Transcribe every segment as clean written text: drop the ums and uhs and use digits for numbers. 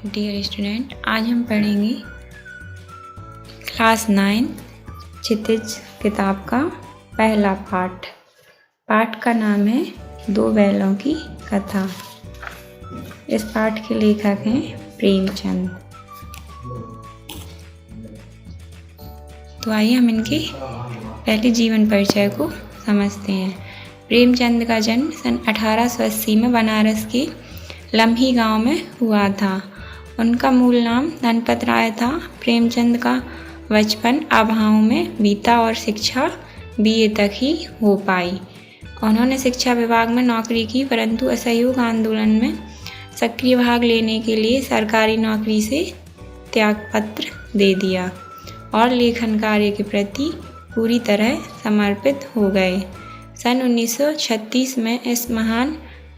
Dear student, आज हम पढ़ेंगे क्लास 9 क्षितिज किताब का पहला पाठ। पाठ का नाम है दो बैलों की कथा। इस पाठ के लेखक हैं प्रेमचंद। तो आइए हम इनके पहले जीवन परिचय को समझते हैं। प्रेमचंद का जन्म सन 1880 में बनारस के लम्ही गांव में हुआ था। उनका मूल नाम धनपत राय था। प्रेमचंद का बचपन अभाव में बीता और शिक्षा BA तक ही हो पाई। उन्होंने शिक्षा विभाग में नौकरी की, परंतु असहयोग आंदोलन में सक्रिय भाग लेने के लिए सरकारी नौकरी से त्यागपत्र दे दिया और लेखन कार्य के प्रति पूरी तरह समर्पित हो गए। सन 1936 में इस महान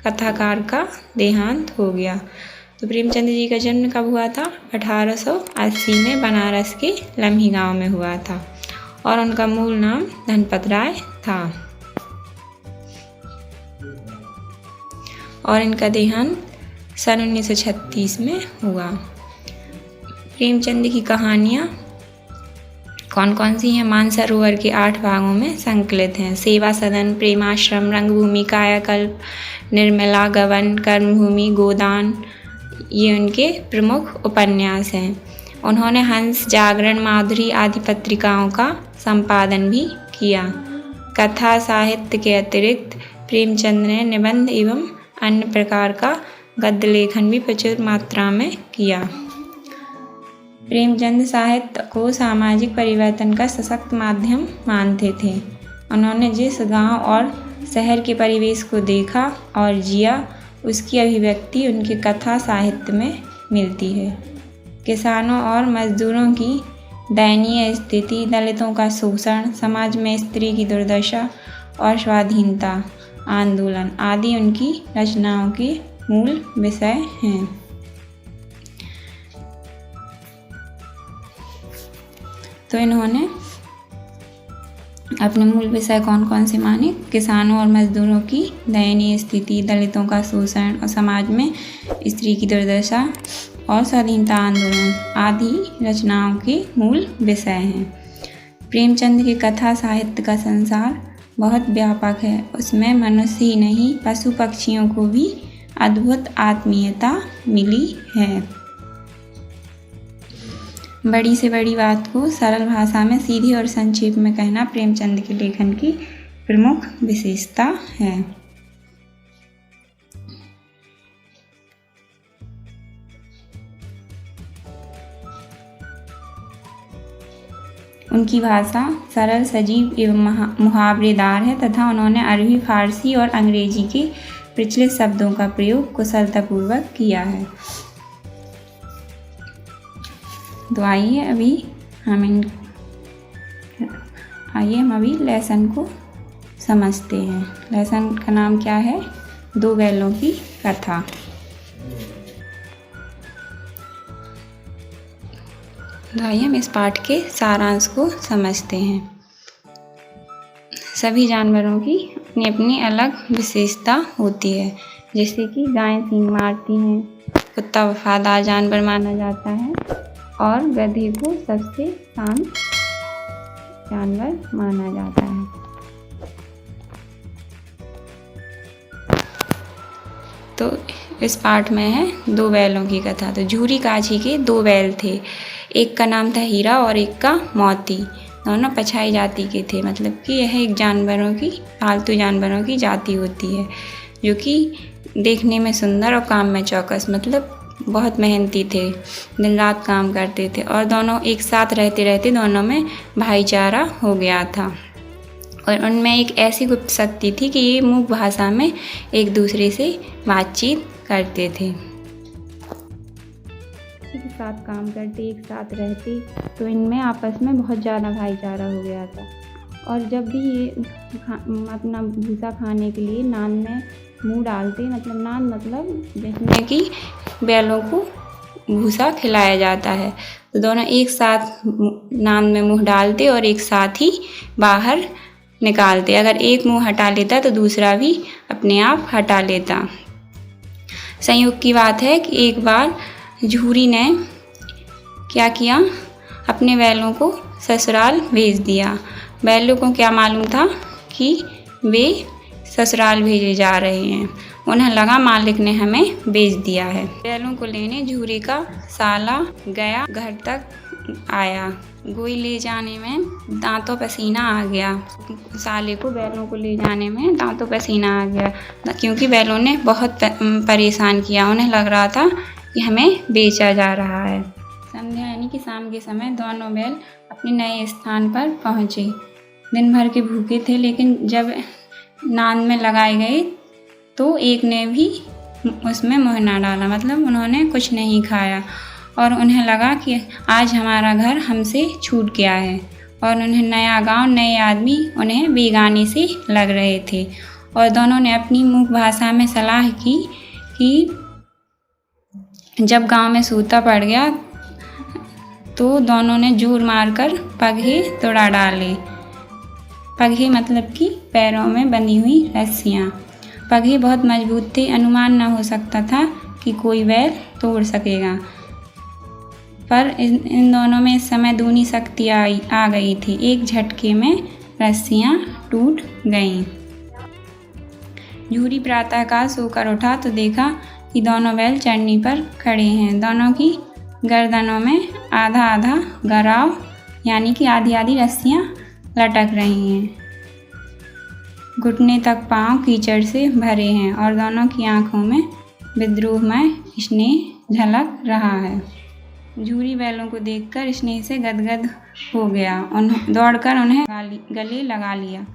कथाकार का देहांत हो गया। तो प्रेमचंद जी का जन्म कब हुआ था? 1880 में बनारस के लम्ही गांव में हुआ था और उनका मूल नाम धनपत राय था और इनका देहांत सन 1936 में हुआ। प्रेमचंद की कहानियाँ कौन कौन सी हैं? मानसरोवर के 8 भागों में संकलित हैं। सेवा सदन, प्रेमाश्रम, रंगभूमि, कायाकल्प, निर्मला, गबन, कर्मभूमि, गोदान, ये उनके प्रमुख उपन्यास हैं। उन्होंने हंस, जागरण, माधुरी आदि पत्रिकाओं का संपादन भी किया। कथा साहित्य के अतिरिक्त प्रेमचंद ने निबंध एवं अन्य प्रकार का गद्य लेखन भी प्रचुर मात्रा में किया। प्रेमचंद साहित्य को सामाजिक परिवर्तन का सशक्त माध्यम मानते थे। उन्होंने जिस गांव और शहर के परिवेश को देखा और जिया, उसकी अभिव्यक्ति उनके कथा साहित्य में मिलती है। किसानों और मजदूरों की दयनीय स्थिति, दलितों का शोषण, समाज में स्त्री की दुर्दशा और स्वाधीनता आंदोलन आदि उनकी रचनाओं के मूल विषय हैं। तो इन्होंने अपने मूल विषय कौन कौन से माने? किसानों और मजदूरों की दयनीय स्थिति, दलितों का शोषण और समाज में स्त्री की दुर्दशा और स्वाधीनता आंदोलन आदि रचनाओं के मूल विषय हैं। प्रेमचंद के कथा साहित्य का संसार बहुत व्यापक है। उसमें मनुष्य ही नहीं, पशु पक्षियों को भी अद्भुत आत्मीयता मिली है। बड़ी से बड़ी बात को सरल भाषा में सीधी और संक्षेप में कहना प्रेमचंद के लेखन की प्रमुख विशेषता है। उनकी भाषा सरल, सजीव एवं मुहावरेदार है तथा उन्होंने अरबी, फारसी और अंग्रेजी के प्रचलित शब्दों का प्रयोग कुशलतापूर्वक किया है। तो आइए हम अभी लेसन को समझते हैं। लेसन का नाम क्या है? दो बैलों की कथा। तो आइए हम इस पाठ के सारांश को समझते हैं। सभी जानवरों की अपनी अपनी अलग विशेषता होती है। जैसे कि गायें सींग मारती हैं, कुत्ता वफादार जानवर माना जाता है और गधे को सबसे शांत जानवर माना जाता है। तो इस पाठ में है दो बैलों की कथा। तो झूरी काछी के 2 बैल थे। एक का नाम था हीरा और एक का मोती। दोनों पछाई जाति के थे। मतलब कि यह एक पालतू जानवरों की जाति होती है जो कि देखने में सुंदर और काम में चौकस, मतलब बहुत मेहनती थे, दिन रात काम करते थे और दोनों एक साथ रहते रहते दोनों में भाईचारा हो गया था। और उनमें एक ऐसी गुप्त शक्ति थी कि ये मूक भाषा में एक दूसरे से बातचीत करते थे। एक साथ काम करते, एक साथ रहते, तो इनमें आपस में बहुत ज़्यादा भाईचारा हो गया था। और जब भी ये अपना भूसा खाने के लिए नान में मुँह डालते, मतलब जिसमें कि बैलों को भूसा खिलाया जाता है, तो दोनों एक साथ नान में मुँह डालते और एक साथ ही बाहर निकालते। अगर एक मुँह हटा लेता तो दूसरा भी अपने आप हटा लेता। संयोग की बात है कि एक बार झूरी ने क्या किया, अपने बैलों को ससुराल भेज दिया। बैलों को क्या मालूम था कि वे ससुराल भेजे जा रहे हैं। उन्हें लगा मालिक ने हमें बेच दिया है। बैलों को लेने झूरी का साला गया, घर तक आया। गोई ले जाने में दांतों पसीना आ गया। साले को बैलों को ले जाने में दांतों पसीना आ गया, क्योंकि बैलों ने बहुत परेशान किया। उन्हें लग रहा था कि हमें बेचा जा रहा है। संध्या यानी कि शाम के समय दोनों बैल अपने नए स्थान पर पहुँचे। दिन भर के भूखे थे, लेकिन जब नाद में लगाए गए तो एक ने भी उसमें मुँह ना डाला, मतलब उन्होंने कुछ नहीं खाया। और उन्हें लगा कि आज हमारा घर हमसे छूट गया है। और उन्हें नया गांव, नए आदमी उन्हें बेगाने से लग रहे थे। और दोनों ने अपनी मूक भाषा में सलाह की कि जब गांव में सूता पड़ गया तो दोनों ने जोर मारकर पगहे तोड़ा डाले। पगहे मतलब कि पैरों में बंधी हुई रस्सियाँ। पगहे बहुत मजबूत थे, अनुमान न हो सकता था कि कोई बैल तोड़ सकेगा। पर इन दोनों में इस समय दूनी शक्ति आ गई थी। एक झटके में रस्सियाँ टूट गईं। झूरी प्रातःकाल सोकर उठा तो देखा कि दोनों बैल चरनी पर खड़े हैं। दोनों की गर्दनों में आधा आधा गराव यानी कि आधी आधी रस्सियाँ लटक रही हैं। घुटने तक पांव कीचड़ से भरे हैं और दोनों की आंखों में विद्रोहमय स्नेह झलक रहा है। झूरी बैलों को देखकर स्नेह से गदगद हो गया। दौड़कर उन्हें गले लगा लिया।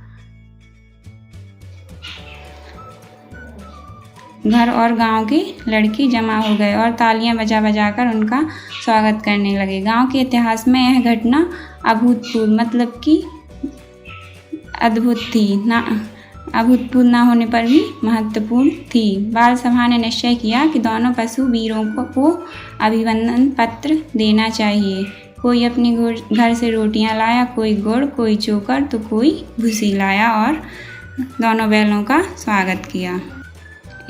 घर और गांव के लड़के जमा हो गए और तालियां बजा बजाकर उनका स्वागत करने लगे। गांव के इतिहास में यह घटना अभूतपूर्व मतलब कि अद्भुत थी, अभूतपूर्व ना होने पर भी महत्वपूर्ण थी। बाल सभा ने निश्चय किया कि दोनों पशु वीरों को अभिनंदन पत्र देना चाहिए। कोई अपने घर से रोटियां लाया, कोई गुड़, कोई चोकर तो कोई भूसी लाया और दोनों बैलों का स्वागत किया।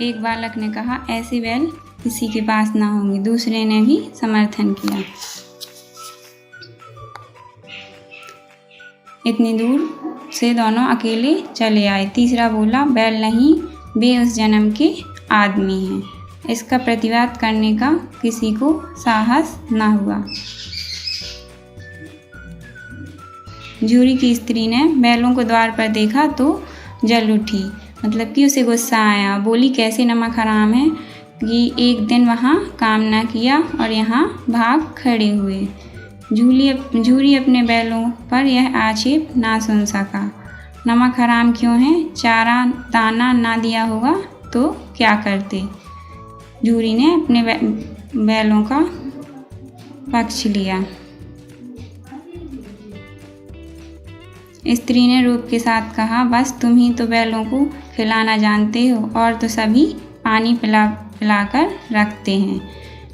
एक बालक ने कहा, ऐसे बैल किसी के पास ना होंगे। दूसरे ने भी समर्थन किया। इतनी दूर से दोनों अकेले चले आए। तीसरा बोला, बैल नहीं, वे उस जन्म के आदमी हैं। इसका प्रतिवाद करने का किसी को साहस न हुआ। झूरी की स्त्री ने बैलों को द्वार पर देखा तो जल उठी, मतलब कि उसे गुस्सा आया। बोली, कैसे नमक हराम है कि एक दिन वहाँ काम ना किया और यहाँ भाग खड़े हुए। झूरी अपने बैलों पर यह आक्षेप ना सुन सका। नमक हराम क्यों है? चारा दाना ना दिया होगा तो क्या करते? झूरी ने अपने बैलों का पक्ष लिया। स्त्री ने रूप के साथ कहा, बस तुम ही तो बैलों को खिलाना जानते हो और तो सभी पानी पिलाकर रखते हैं।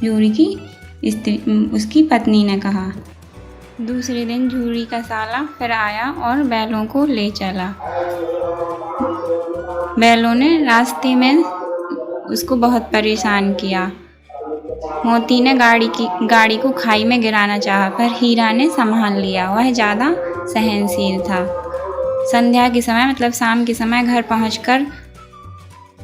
झूरी की उसकी पत्नी ने कहा। दूसरे दिन झूरी का साला फिर आया और बैलों को ले चला। बैलों ने रास्ते में उसको बहुत परेशान किया। मोती ने गाड़ी को खाई में गिराना चाहा, पर हीरा ने संभाल लिया। वह ज़्यादा सहनशील था। संध्या के समय मतलब शाम के समय घर पहुंचकर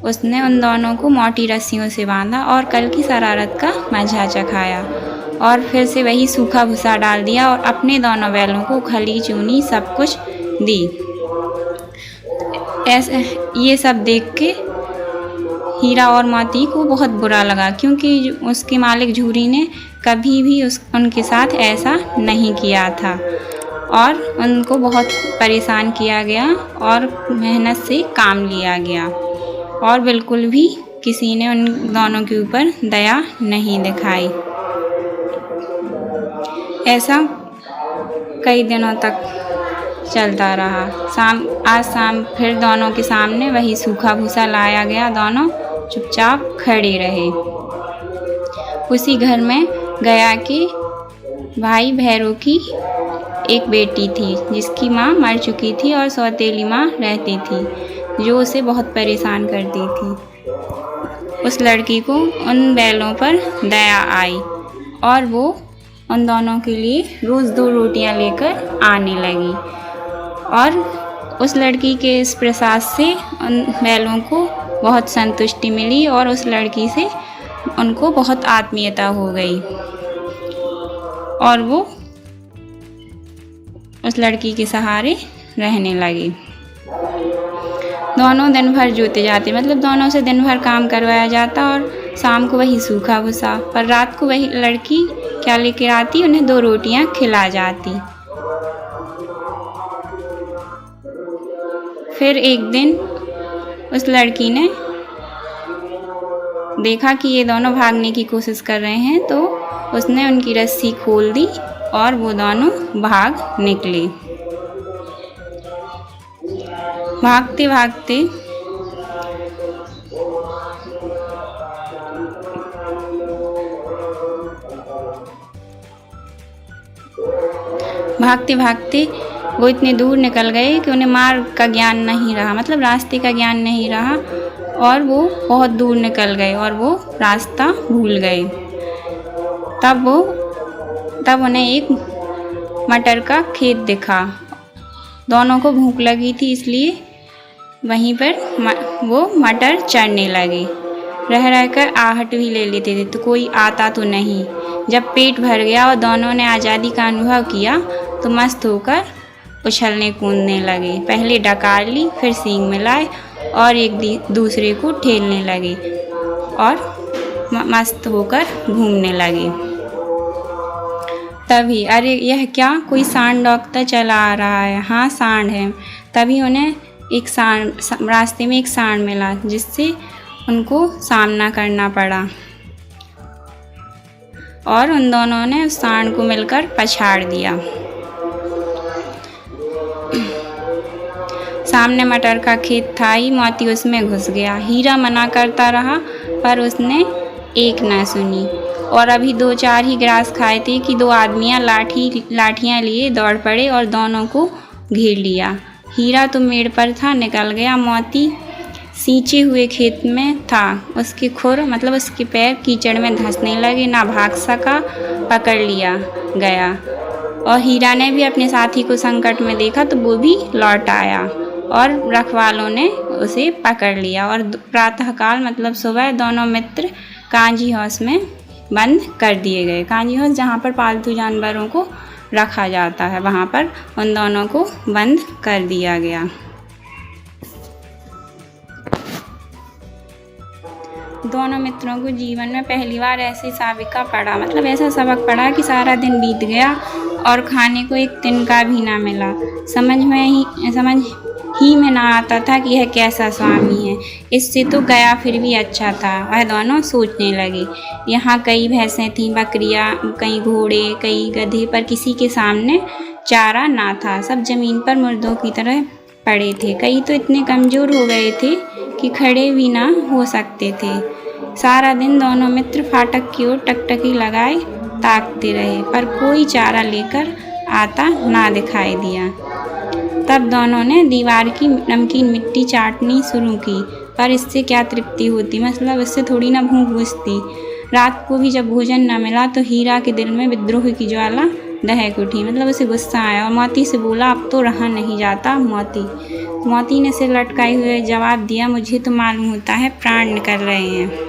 उसने उन दोनों को मोटी रस्सियों से बांधा और कल की शरारत का मजा चखाया और फिर से वही सूखा भूसा डाल दिया और अपने दोनों बैलों को खली चूनी सब कुछ दी। ऐसे ये सब देख के हीरा और मोती को बहुत बुरा लगा, क्योंकि उसके मालिक झूरी ने कभी भी उनके साथ ऐसा नहीं किया था और उनको बहुत परेशान किया गया और मेहनत से काम लिया गया और बिल्कुल भी किसी ने उन दोनों के ऊपर दया नहीं दिखाई। ऐसा कई दिनों तक चलता रहा। आज शाम फिर दोनों के सामने वही सूखा भूसा लाया गया। दोनों चुपचाप खड़े रहे। उसी घर में गया के भाई भैरव की एक बेटी थी, जिसकी माँ मर चुकी थी और सौतेली माँ रहती थी, जो उसे बहुत परेशान करती थी। उस लड़की को उन बैलों पर दया आई और वो उन दोनों के लिए रोज़ 2 रोटियां लेकर आने लगी। और उस लड़की के इस प्रसाद से उन बैलों को बहुत संतुष्टि मिली और उस लड़की से उनको बहुत आत्मीयता हो गई और वो उस लड़की के सहारे रहने लगी। दोनों दिन भर जोते जाते, मतलब दोनों से दिन भर काम करवाया जाता और शाम को वही सूखा भूसा, पर रात को वही लड़की क्या लेकर आती, उन्हें 2 रोटियां खिला जाती। फिर एक दिन उस लड़की ने देखा कि ये दोनों भागने की कोशिश कर रहे हैं, तो उसने उनकी रस्सी खोल दी और वो दोनों भाग निकले। भागते भागते भागते भागते वो इतने दूर निकल गए कि उन्हें मार्ग का ज्ञान नहीं रहा, मतलब रास्ते का ज्ञान नहीं रहा और वो बहुत दूर निकल गए और वो रास्ता भूल गए। तब उन्हें एक मटर का खेत दिखा। दोनों को भूख लगी थी, इसलिए वहीं पर वो मटर चढ़ने लगे। रह रहकर आहट भी ले लेते थे, तो कोई आता तो नहीं। जब पेट भर गया और दोनों ने आज़ादी का अनुभव किया तो मस्त होकर उछलने कूदने लगे। पहले डकार ली, फिर सींग मिलाए और एक दूसरे को ठेलने लगे और मस्त होकर घूमने लगे। तभी अरे यह क्या, कोई सांड डॉक्टर चला आ रहा है। हाँ सांड है। तभी उन्हें एक रास्ते में एक सांड मिला, जिससे उनको सामना करना पड़ा और उन दोनों ने उस सांड को मिलकर पछाड़ दिया। सामने मटर का खेत था ही, मोती उसमें घुस गया। हीरा मना करता रहा पर उसने एक ना सुनी और अभी 2-4 ही ग्रास खाए थे कि 2 आदमियां लाठियां लिए दौड़ पड़े और दोनों को घेर लिया। हीरा तो मेड़ पर था, निकल गया। मोती सींचे हुए खेत में था। उसके खुर मतलब उसके पैर कीचड़ में धंसने लगे, ना भाग सका, पकड़ लिया गया। और हीरा ने भी अपने साथी को संकट में देखा तो वो भी लौट आया और रखवालों ने उसे पकड़ लिया। और प्रातःकाल मतलब सुबह दोनों मित्र कांजी हाउस में बंद कर दिए गए। कांजी हाउस जहाँ पर पालतू जानवरों को रखा जाता है, वहाँ पर उन दोनों को बंद कर दिया गया। दोनों मित्रों को जीवन में पहली बार ऐसे साबिका पड़ा, मतलब ऐसा सबक पड़ा कि सारा दिन बीत गया और खाने को एक तिनका भी ना मिला। समझ ही में ना आता था कि यह कैसा स्वामी है। इससे तो गया फिर भी अच्छा था। वह दोनों सोचने लगे। यहाँ कई भैंसें थीं, बकरियाँ, कई घोड़े, कई गधे, पर किसी के सामने चारा ना था। सब जमीन पर मुर्दों की तरह पड़े थे। कई तो इतने कमज़ोर हो गए थे कि खड़े भी ना हो सकते थे। सारा दिन दोनों मित्र फाटक की ओर टकटकी लगाए ताकते रहे, पर कोई चारा लेकर आता ना दिखाई दिया। तब दोनों ने दीवार की नमकीन मिट्टी चाटनी शुरू की, पर इससे क्या तृप्ति होती, मतलब इससे थोड़ी ना भूख बुझती। रात को भी जब भोजन न मिला तो हीरा के दिल में विद्रोह की ज्वाला दहक उठी, मतलब उसे गुस्सा आया और मोती से बोला, अब तो रहा नहीं जाता मोती ने सिर लटकाए हुए जवाब दिया, मुझे तो मालूम होता है प्राण निकल रहे हैं।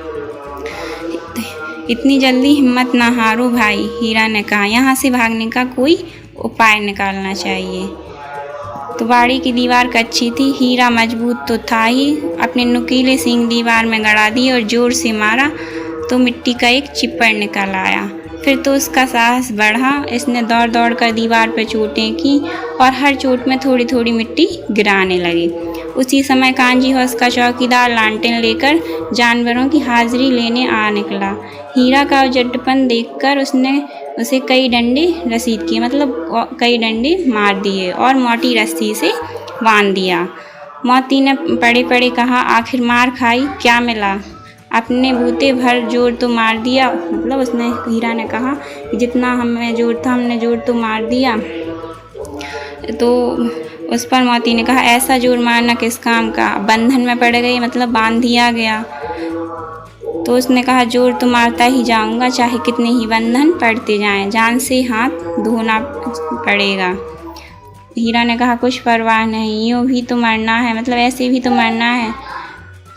इतनी जल्दी हिम्मत ना हारो भाई, हीरा ने कहा। यहाँ से भागने का कोई उपाय निकालना चाहिए। तो बाड़ी की दीवार कच्ची थी। हीरा मजबूत तो था ही, अपने नुकीले सींग दीवार में गड़ा दिए और जोर से मारा तो मिट्टी का एक चिप्पड़ निकल आया। फिर तो उसका साहस बढ़ा। इसने दौड़ दौड़ कर दीवार पर चोटें की और हर चोट में थोड़ी थोड़ी मिट्टी गिराने लगी। उसी समय कांजी हाउस का चौकीदार लालटेन लेकर जानवरों की हाजिरी लेने आ निकला। हीरा का उजड्डपन देखकर उसने उसे कई डंडे रसीद किए, मतलब कई डंडे मार दिए और मोटी रस्सी से बांध दिया। मोती ने पड़े पड़े कहा, आखिर मार खाई, क्या मिला? अपने बूते भर जोर तो मार दिया, मतलब उसने हीरा ने कहा कि जितना हमें जोर था हमने जोर तो मार दिया। तो उस पर मोती ने कहा, ऐसा जोर मारना किस काम का, बंधन में पड़ गई, मतलब बांध दिया गया। तो उसने कहा, जोर तो मारता ही जाऊंगा, चाहे कितने ही बंधन पड़ते जाएं, जान से हाथ धोना पड़ेगा। हीरा ने कहा, कुछ परवाह नहीं, यूँ भी तो मरना है, मतलब ऐसे भी तो मरना है।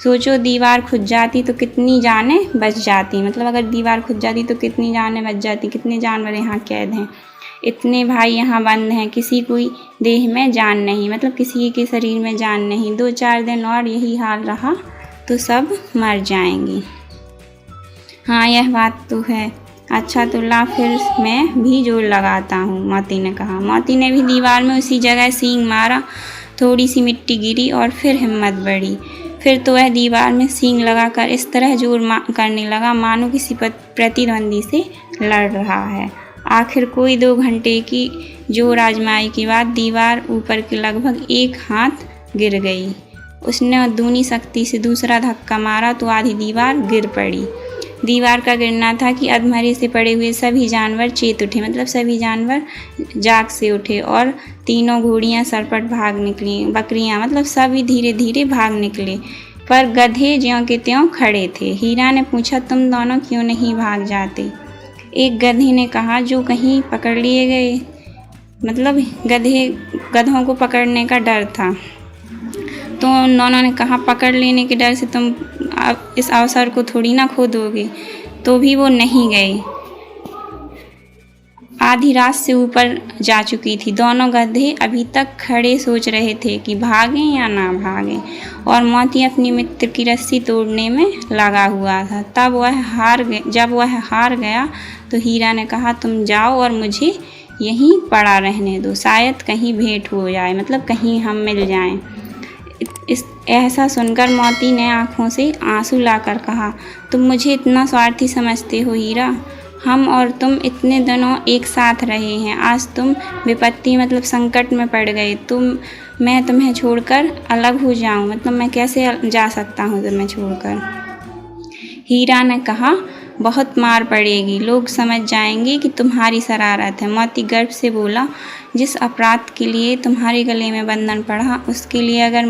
सोचो दीवार खुद जाती तो कितनी जानें बच जाती, मतलब अगर दीवार खुद जाती तो कितनी जानें बच जाती, कितने जानवर यहाँ कैद हैं, इतने भाई यहाँ बंद हैं, किसी कोई देह में जान नहीं, मतलब किसी के शरीर में जान नहीं। 2-4 दिन और यही हाल रहा तो सब मर जाएंगे। हाँ, यह बात तो है। अच्छा तो ला, फिर मैं भी जोर लगाता हूँ, मोती ने कहा। मोती ने भी दीवार में उसी जगह सींग मारा, थोड़ी सी मिट्टी गिरी और फिर हिम्मत बढ़ी। फिर तो वह दीवार में सींग लगाकर इस तरह जोर करने लगा मानो किसी प्रतिद्वंदी से लड़ रहा है। आखिर कोई 2 घंटे की जोर आजमाई के बाद दीवार ऊपर के लगभग 1 हाथ गिर गई। उसने दूनी शक्ति से दूसरा धक्का मारा तो आधी दीवार गिर पड़ी। दीवार का गिरना था कि अधमरे से पड़े हुए सभी जानवर चेत उठे, मतलब सभी जानवर जाग से उठे और तीनों घोड़ियाँ सरपट भाग निकली, बकरियाँ मतलब सभी धीरे धीरे भाग निकले, पर गधे ज्यों के त्यों खड़े थे। हीरा ने पूछा, तुम दोनों क्यों नहीं भाग जाते? एक गधे ने कहा, जो कहीं पकड़ लिए गए, मतलब गधों को पकड़ने का डर था। तो उन दोनों ने कहा, पकड़ लेने के डर से तुम इस अवसर को थोड़ी ना खो दोगे। तो भी वो नहीं गए। आधी रात से ऊपर जा चुकी थी। दोनों गधे अभी तक खड़े सोच रहे थे कि भागें या ना भागें, और मोती अपनी मित्र की रस्सी तोड़ने में लगा हुआ था। जब वह हार गया तो हीरा ने कहा, तुम जाओ और मुझे यहीं पड़ा रहने दो, शायद कहीं भेंट हो जाए, मतलब कहीं हम मिल जाएं। ऐसा सुनकर मोती ने आंखों से आंसू लाकर कहा, तुम मुझे इतना स्वार्थी समझते हो हीरा? हम और तुम इतने दिनों एक साथ रहे हैं, आज तुम विपत्ति मतलब संकट में पड़ गए, मैं तुम्हें छोड़कर अलग हो जाऊं, मतलब मैं कैसे जा सकता हूं तुम्हें छोड़कर? हीरा ने कहा, बहुत मार पड़ेगी, लोग समझ जाएंगे कि तुम्हारी शरारत है। मोती गर्व से बोला, जिस अपराध के लिए तुम्हारे गले में बंधन पड़ा, उसके लिए अगर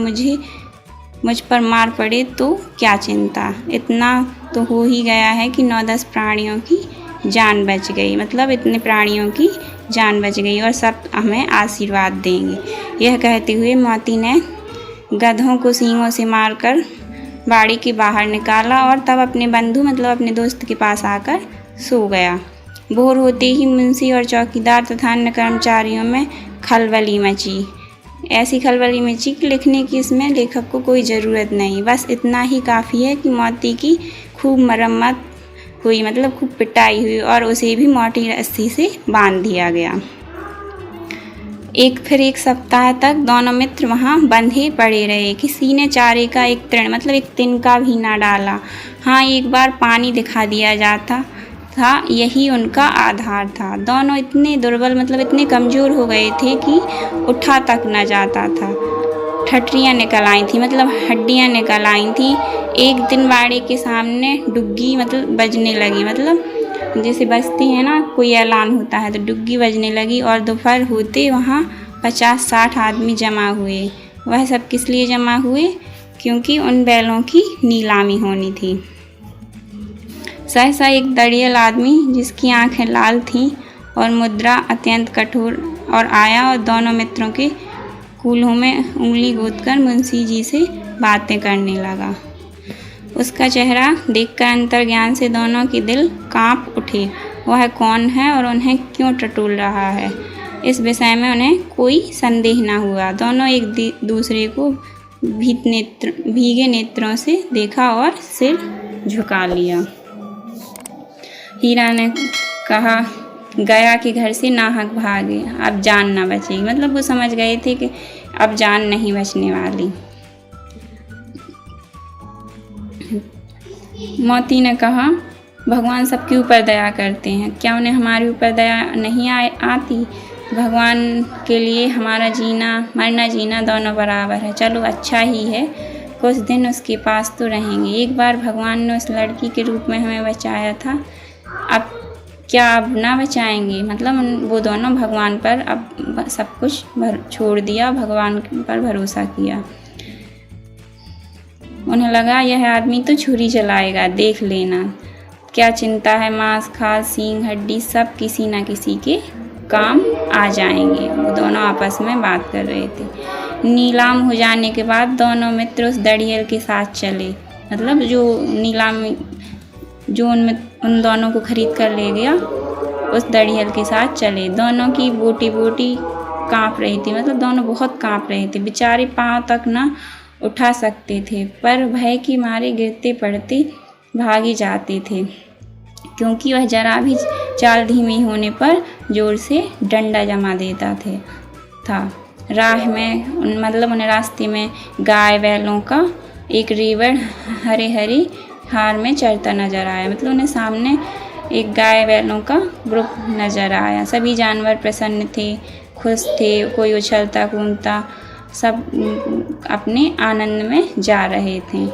मुझ पर मार पड़े तो क्या चिंता, इतना तो हो ही गया है कि 9-10 प्राणियों की जान बच गई, मतलब इतने प्राणियों की जान बच गई और सब हमें आशीर्वाद देंगे। यह कहते हुए मोती ने गधों को सींगों से मारकर बाड़ी के बाहर निकाला और तब अपने बंधु मतलब अपने दोस्त के पास आकर सो गया। भोर होते ही मुंशी और चौकीदार तथा अन्य कर्मचारियों में खलबली मची, ऐसी खलबली मची कि लिखने की इसमें लेखक को कोई ज़रूरत नहीं, बस इतना ही काफ़ी है कि मोती की खूब मरम्मत हुई, मतलब खूब पिटाई हुई और उसे भी मोटी रस्सी से बांध दिया गया। एक सप्ताह तक दोनों मित्र वहाँ बंधे पड़े रहे। किसी ने चारे का एक तृण मतलब एक तिनका भी ना डाला। हाँ, एक बार पानी दिखा दिया जाता था, यही उनका आधार था। दोनों इतने दुर्बल मतलब इतने कमज़ोर हो गए थे कि उठा तक न जाता था। ठठरियाँ निकल आई थी, मतलब हड्डियाँ निकल आई थी। एक दिन बाड़े के सामने डुग्गी मतलब बजने लगी, मतलब जैसे बजती है ना, कोई ऐलान होता है तो डुग्गी बजने लगी और दोपहर होते वहाँ 50-60 आदमी जमा हुए। वह सब किस लिए जमा हुए? क्योंकि उन बैलों की नीलामी होनी थी। सहसा एक दड़ियल आदमी जिसकी आंखें लाल थीं और मुद्रा अत्यंत कठोर और आया और दोनों मित्रों के कूल्हों में उंगली गोदकर मुंशी जी से बातें करने लगा। उसका चेहरा देखकर अंतर्ज्ञान से दोनों के दिल कांप उठे। वह कौन है और उन्हें क्यों टटोल रहा है, इस विषय में उन्हें कोई संदेह न हुआ। दोनों एक दूसरे को भीगे नेत्रों से देखा और सिर झुका लिया। हीरा ने कहा, गया के घर से नाहक भागे, अब जान न बचेगी, मतलब वो समझ गए थे कि अब जान नहीं बचने वाली। मोती ने कहा, भगवान सबके ऊपर दया करते हैं, क्या उन्हें हमारे ऊपर दया नहीं आती? भगवान के लिए हमारा मरना जीना दोनों बराबर है। चलो अच्छा ही है, कुछ दिन उसके पास तो रहेंगे। एक बार भगवान ने उस लड़की के रूप में हमें बचाया था, अब ना बचाएंगे? मतलब वो दोनों भगवान पर अब सब कुछ छोड़ दिया, भगवान पर भरोसा किया। उन्हें लगा यह आदमी तो छुरी चलाएगा, देख लेना। क्या चिंता है, मांस खास सींग हड्डी सब किसी न किसी के काम आ जाएंगे। वो दोनों आपस में बात कर रहे थे। नीलाम हो जाने के बाद दोनों मित्र उस दड़ियल के साथ चले, मतलब जो नीलाम जो उन दोनों को खरीद कर ले गया उस दड़ियल के साथ चले। दोनों की बोटी बोटी काँप रही थी, मतलब दोनों बहुत काँप रहे थे। बेचारे पाँव तक ना उठा सकते थे, पर भय के मारे गिरते पड़ते भागे जाते थे, क्योंकि वह जरा भी चाल धीमी होने पर जोर से डंडा जमा देता था। राह में उन्हें रास्ते में गाय बैलों का एक रेवड़ हरे हरे हार में चरता नजर आया, मतलब उन्हें सामने एक गाय बैलों का ग्रुप नजर आया। सभी जानवर प्रसन्न थे, खुश थे, कोई उछलता कूदता, सब अपने आनंद में जा रहे थे।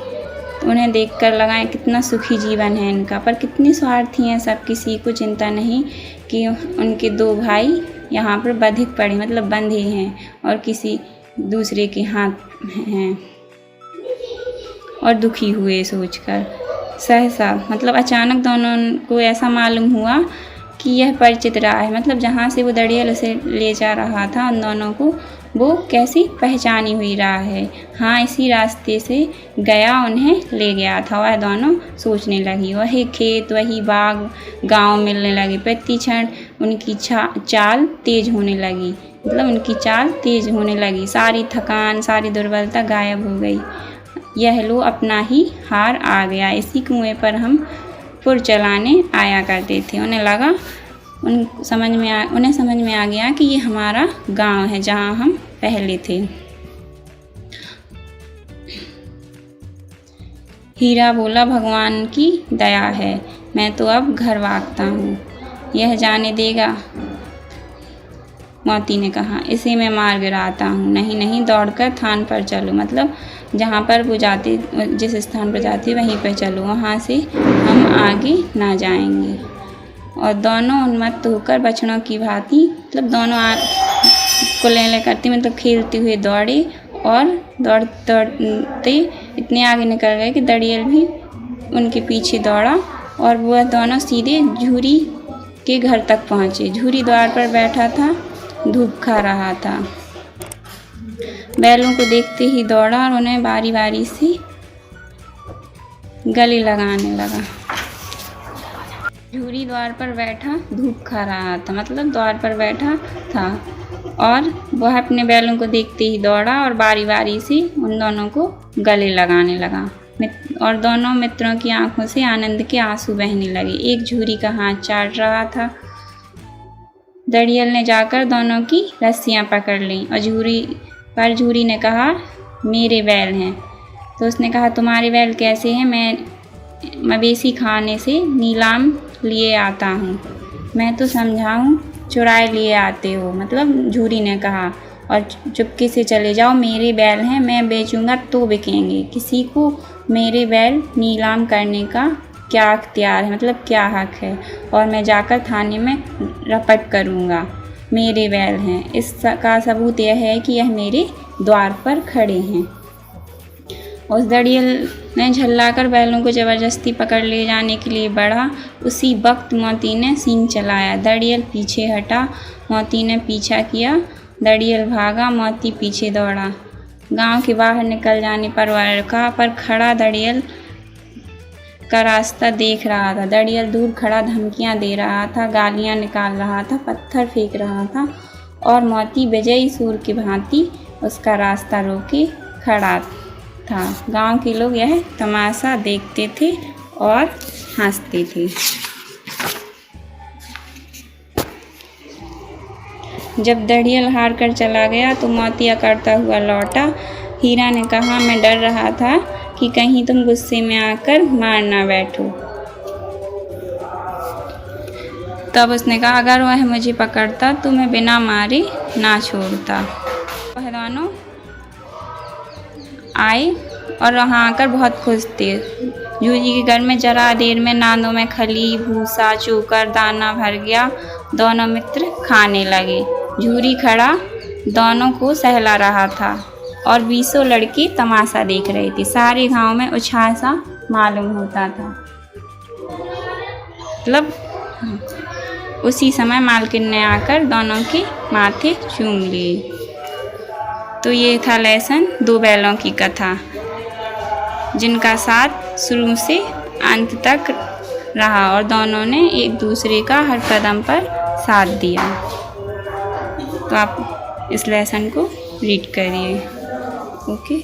तो उन्हें देखकर लगा कितना सुखी जीवन है इनका, पर कितनी स्वार्थी हैं सब, किसी को चिंता नहीं कि उनके दो भाई यहाँ पर बंधिक पड़े, मतलब बंधे हैं और किसी दूसरे के हाथ हैं, और दुखी हुए सोचकर। सहसा मतलब अचानक दोनों को ऐसा मालूम हुआ कि यह परिचित राह है, मतलब जहाँ से वो दड़ियल उसे ले जा रहा था उन दोनों को, वो कैसी पहचानी हुई राह है। हाँ, इसी रास्ते से गया उन्हें ले गया था। वह दोनों सोचने लगी, वही खेत वही बाग गांव मिलने लगे। प्रति क्षण उनकी चाल तेज होने लगी, मतलब उनकी चाल तेज होने लगी। सारी थकान सारी दुर्बलता गायब हो गई। यह लो अपना ही हार आ गया, इसी कुएं पर हम पुर चलाने आया करते थे। उन्हें लगा उन्हें समझ में आ गया कि ये हमारा गांव है जहां हम पहले थे। हीरा बोला, भगवान की दया है, मैं तो अब घर भागता हूँ। यह जाने देगा? मोती ने कहा, इसे मैं मार गिराता हूँ। नहीं नहीं, दौड़कर थान पर चलो, मतलब जहाँ पर वो जाती, जिस स्थान पर जाती वहीं पर चलो, वहाँ से हम आगे ना जाएंगे। और दोनों उन्मत्त होकर बछड़ों की भांति, मतलब दोनों कुलेले करते, मतलब खेलते हुए दौड़े, और दौड़ते इतने आगे निकल गए कि दड़ियल भी उनके पीछे दौड़ा, और वह दोनों सीधे झूरी के घर तक पहुँचे। झूरी द्वार पर बैठा था, धूप खा रहा था। बैलों को देखते ही दौड़ा और उन्हें बारी बारी से गले लगाने लगा। झूरी द्वार पर बैठा धूप खा रहा था, मतलब द्वार पर बैठा था, और वह अपने बैलों को देखते ही दौड़ा और बारी बारी से उन दोनों को गले लगाने लगा। और दोनों मित्रों की आंखों से आनंद के आंसू बहने लगे। एक झूरी का हाथ चाट रहा था। दड़ियल ने जाकर दोनों की रस्सियां पकड़ लीं और झूरी ने कहा, मेरे बैल हैं। तो उसने कहा, तुम्हारे बैल कैसे हैं? मैं मवेशी खाने से नीलाम लिए आता हूँ। मैं तो समझाऊँ चुराए लिए आते हो, मतलब झूरी ने कहा, और चुपके से चले जाओ। मेरे बैल हैं, मैं बेचूंगा तो बिकेंगे। किसी को मेरे बैल नीलाम करने का क्या अख्तियार है, मतलब क्या हक है? और मैं जाकर थाने में रपट करूंगा। मेरे बैल हैं, इसका सबूत यह है कि यह मेरे द्वार पर खड़े हैं। उस दड़ियल ने झल्लाकर बैलों को जबरदस्ती पकड़ ले जाने के लिए बढ़ा। उसी वक्त मोती ने सींग चलाया। दड़ियल पीछे हटा, मोती ने पीछा किया। दड़ियल भागा, मोती पीछे दौड़ा। गांव के बाहर निकल जाने पर वह रुका, पर खड़ा दड़ियल का रास्ता देख रहा था। दड़ियल दूर खड़ा धमकियां दे रहा था, गालियां निकाल रहा था, पत्थर फेंक रहा था, और मोती विजयी सूर की भांति उसका रास्ता रोके खड़ा था। गांव के लोग यह तमाशा देखते थे और हंसते थे। जब दड़ियल हार कर चला गया तो मोती अकड़ता हुआ लौटा। हीरा ने कहा, मैं डर रहा था कि कहीं तुम गुस्से में आकर मार ना बैठो। तब उसने कहा, अगर वह मुझे पकड़ता तो मैं बिना मारे ना छोड़ता। वह दोनों आए और वहाँ आकर बहुत खुश थे। जूजी के घर में जरा देर में नांदों में खली, भूसा, चोकर, दाना भर गया। दोनों मित्र खाने लगे। झूरी खड़ा दोनों को सहला रहा था। और 20 लड़की तमाशा देख रही थी। सारे गांव में उछाल सा मालूम होता था। मतलब उसी समय मालकिन ने आकर दोनों की माथे चूम ली। तो ये था लेसन 2 बैलों की कथा, जिनका साथ शुरू से अंत तक रहा और दोनों ने एक दूसरे का हर कदम पर साथ दिया। तो आप इस लेसन को रीड करिए। ओके।